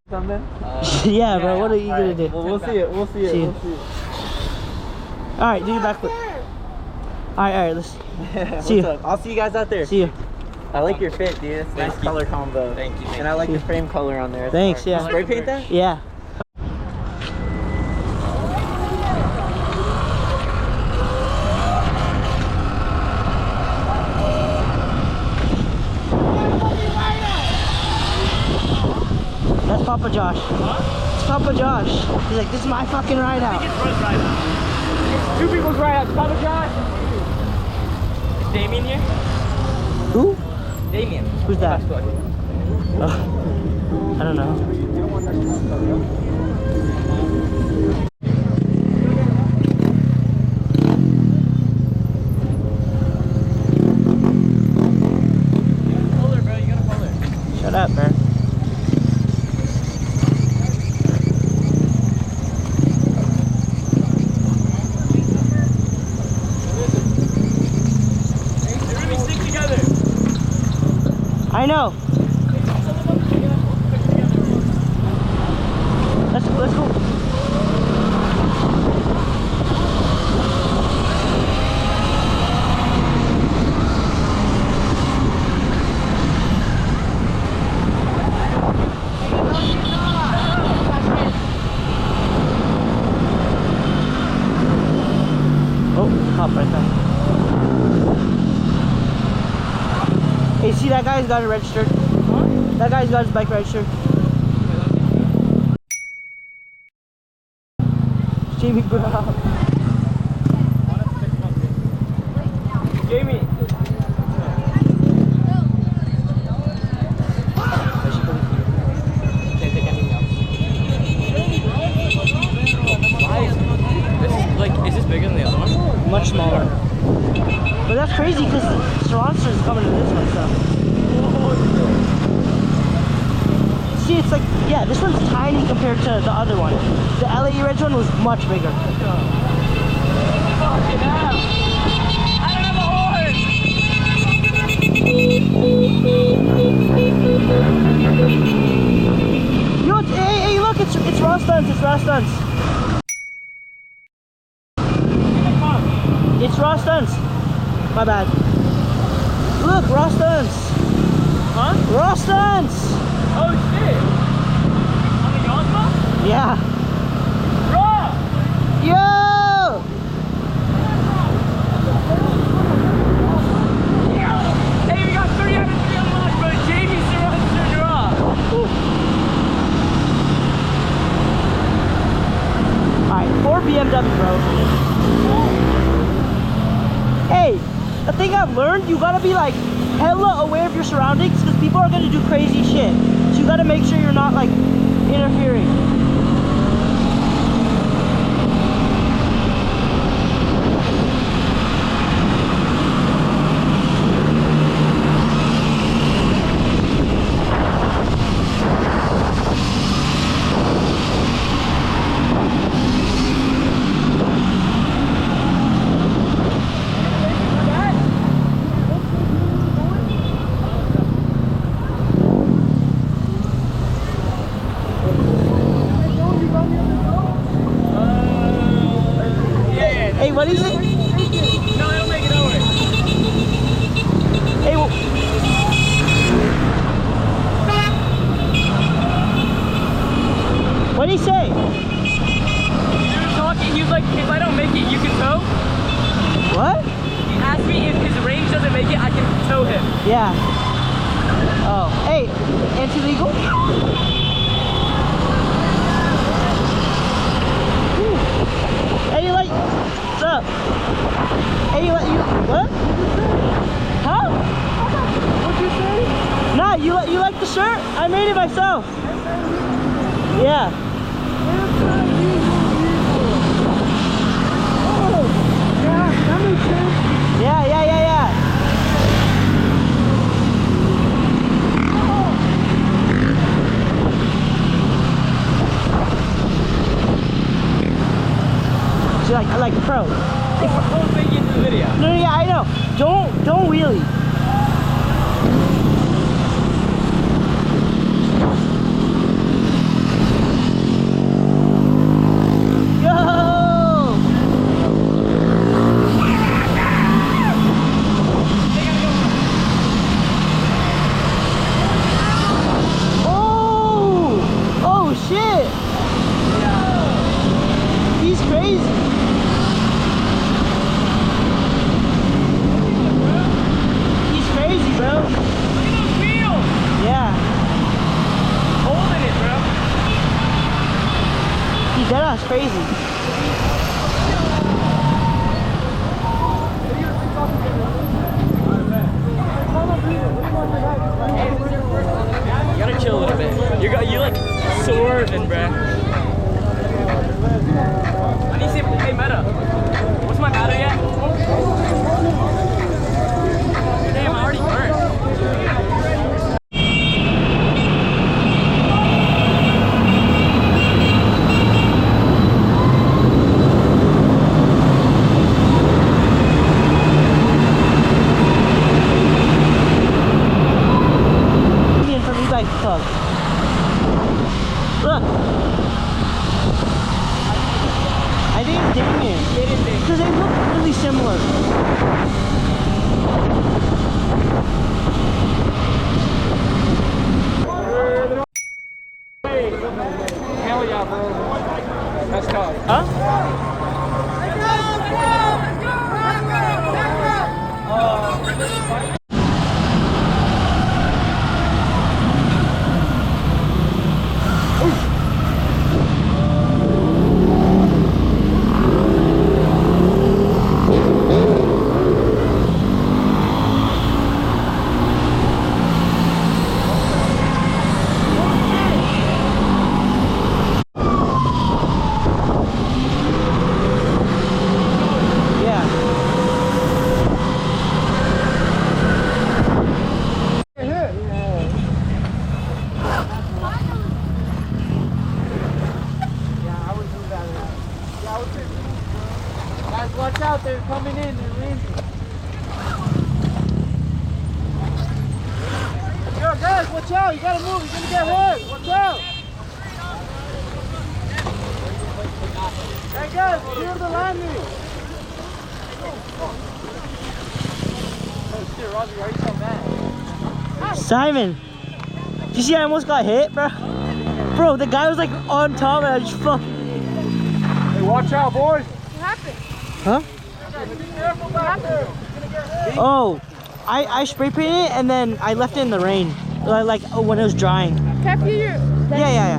Something? Yeah, bro. What are you gonna do? Well, we'll see it. We'll see it. We'll see it. All right, do your backflip. All right. Let's see you. I'll see you guys out there. See you. I like your fit, dude. It's a nice color combo. Thank you. And I like the frame color on there. Thanks. Yeah. You spray paint that? Yeah. That's Papa Josh. It's Papa Josh. He's like, this is my fucking ride out. Two people's ride out. Papa Josh. Is Damien here? Who? Damien. Who's that? Oh, I don't know. Pull her, bro. You gotta pull her. Shut up, bro. I know. Let's go. Oh, cop right there. Hey, see that guy's got it registered? Huh? That guy's got his bike registered. Jamie Brown. Jamie. Can't take anything else. Why is this is this bigger than the other one? Much smaller. But that's crazy because Surronster is coming to this one, so. See, it's like, yeah, this one's tiny compared to the other one. The LA Reg one was much bigger. Fucking hell. I don't have a horse. Yo, hey, look, it's raw stunts, it's raw stunts. It's raw stunts. My bad. Look, raw stunts. Huh? Raw stunts. Oh shit. On the Yosma? Yeah. Raw. Yo. Hey, we got 3 out of 3 unlocked, bro. Jamie surrounded raw. Alright, 4 BMW, bro. Hey, the thing I've learned, you gotta be like hella aware of your surroundings because people are gonna do crazy shit. So you gotta make sure you're not like interfering. Hey, what is it? No, it'll make it over. Hey, what did he say? You were talking, he was like, if I don't make it, you can tow? What? He asked me if his range doesn't make it, I can tow him. Yeah. Oh, hey, anti-legal? Hey, you like, what's up? Hey, you like, what? Huh? What'd you say? Nah, you like the shirt? I made it myself. Yeah. Oh, yeah, that makes sense. Yeah. So like, I like pro. Don't make it into the video. No, yeah, I know. Don't wheelie. crazy. You gotta chill a little bit. You like swerving, bruh. I need to see. Hey, Meta. What's my meta yet? Damn, I already burnt. From e-bike club. Look. I think it's Damien. Because they look really similar. Hell yeah, bro. That's tough. Huh? Watch out, they're coming in, they're landing. Yo, guys, watch out, you gotta move, you're gonna get hurt. Watch out. Hey guys, clear the landing. Oh shit, Roger, why are you so mad? Simon, did you see I almost got hit, bro? Bro, the guy was like on top and I just fuck. Hey, watch out, boys. What happened? Huh? What happened? Oh, I spray painted it and then I left it in the rain, like when it was drying. Can I feel your... Yeah.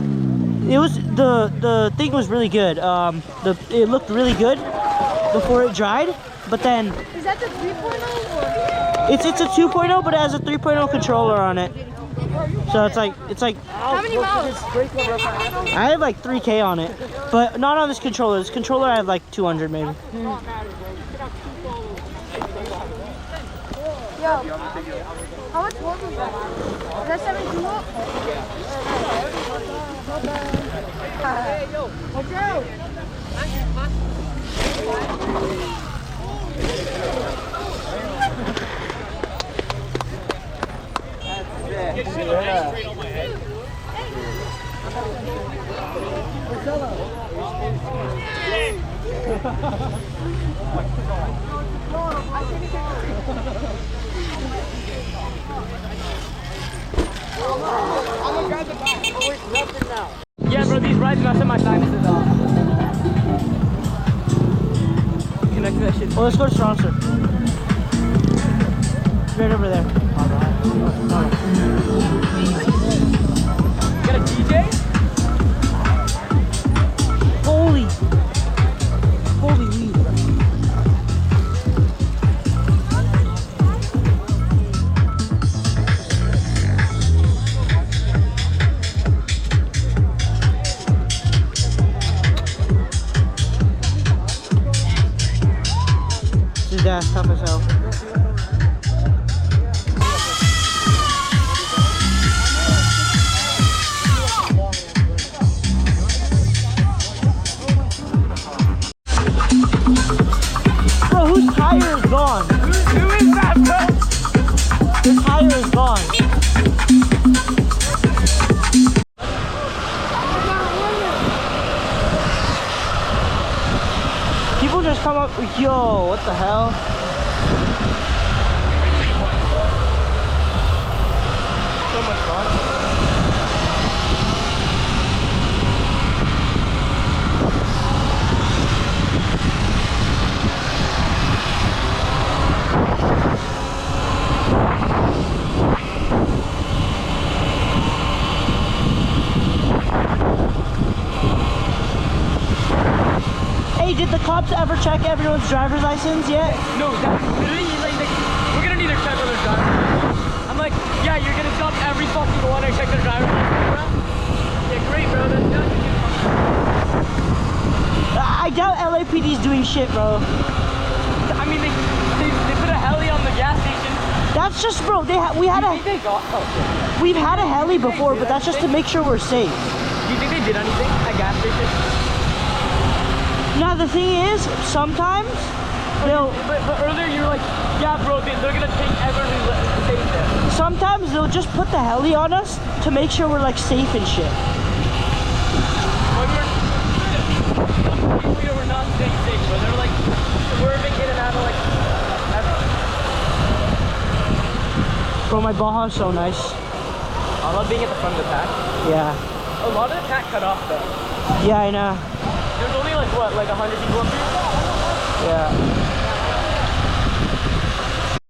It was the thing was really good. It looked really good before it dried, but then Is that the 3.0 or... it's a 2.0, but it has a 3.0 controller on it. So it's like How many miles? I have like 3K on it, but not on this controller. This controller I have like 200 maybe. Yo. How much was it? Is that 72 up? Hey, yo. Watch out. Yeah, bro, these rides messing my sinuses off. Connect that shit. Well, let's go to Stronser. Right over there. You got a DJ? Holy weed. This gas tough as hell. Bro, whose tire is gone? Who is that, bro? His tire is gone. People just come up, yo, what the hell? So much fun. cops ever check everyone's driver's license yet? No, that's literally like, we're gonna need to check on their driver's license. I'm like, yeah, you're gonna stop every fucking one and check their driver's license, bro? Yeah, great, bro. That's done. I doubt LAPD's doing shit, bro. I mean, they put a heli on the gas station. That's just, bro. We've had a heli before, but that's just to make sure we're safe. Do you think they did anything at gas stations? Now the thing is, sometimes they'll. But earlier you were like, yeah, bro, they're gonna take everyone who's safe there. Sometimes they'll just put the heli on us to make sure we're like safe and shit. We were not staying safe, bro. They were like swerving in and out of like everyone. Bro, my Baja's so nice. I love being at the front of the pack. Yeah. A lot of the pack cut off though. Yeah, I know. There's only like what, like 100 people up here? Yeah.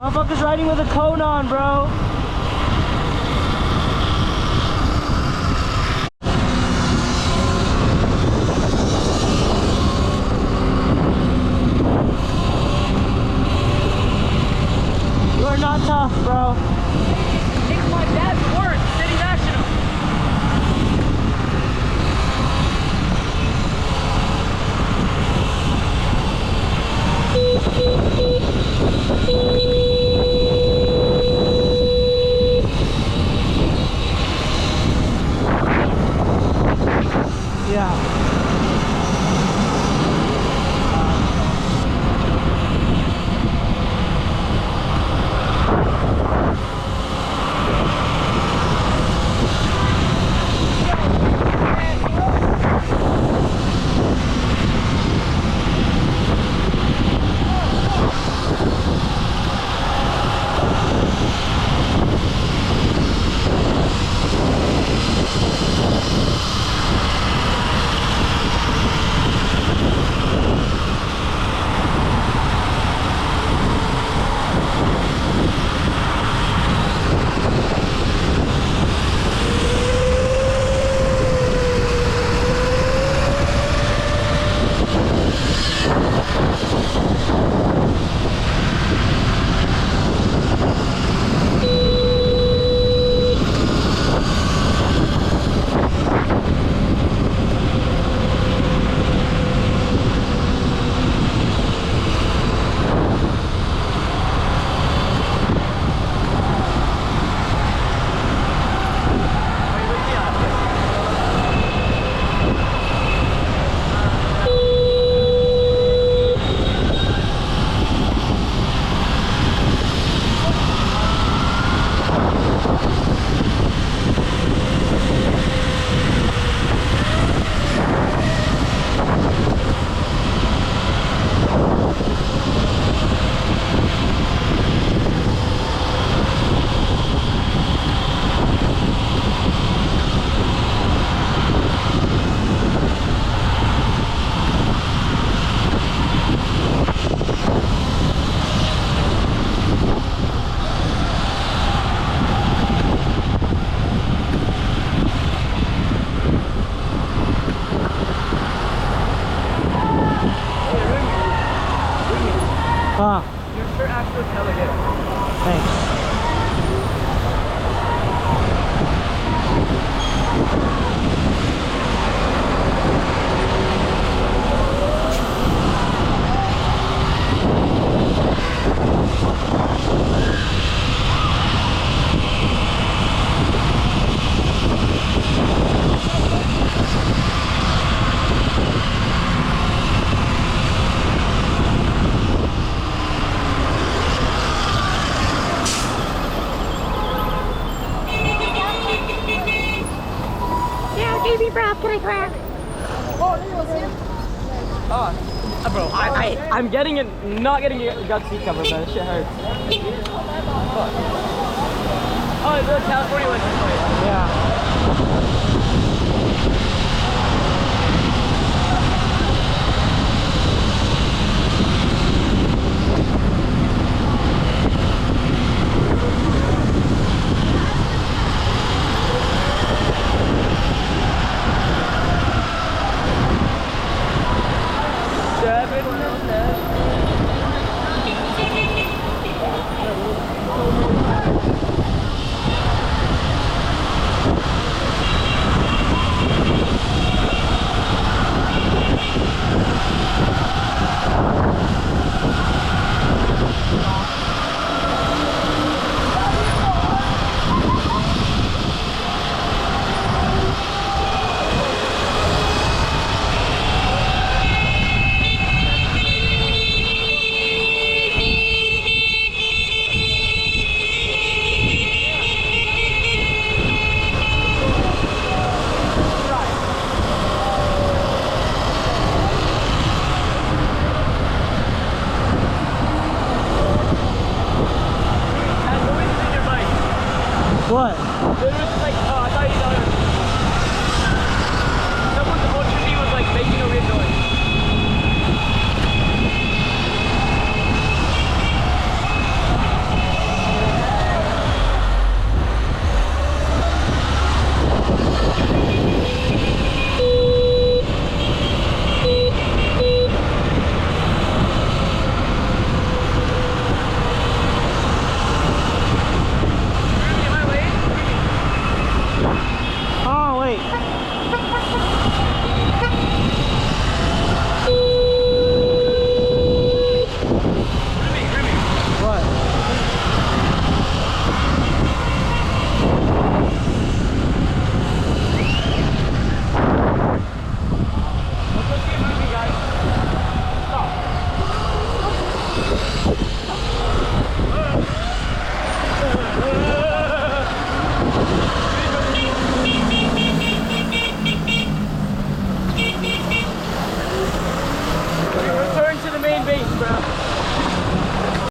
Motherfucker's riding with a cone on, bro. You're not tough, bro. It's my dad's word, City National. Yeah. Your shirt actually looks hella good. Thanks. Bro, I'm getting it, not getting a gut seat cover, but this shit hurts. Fuck. Oh, the California license plate. Yeah. What? There was like, oh, I thought you thought someone's ultra was like making a weird noise.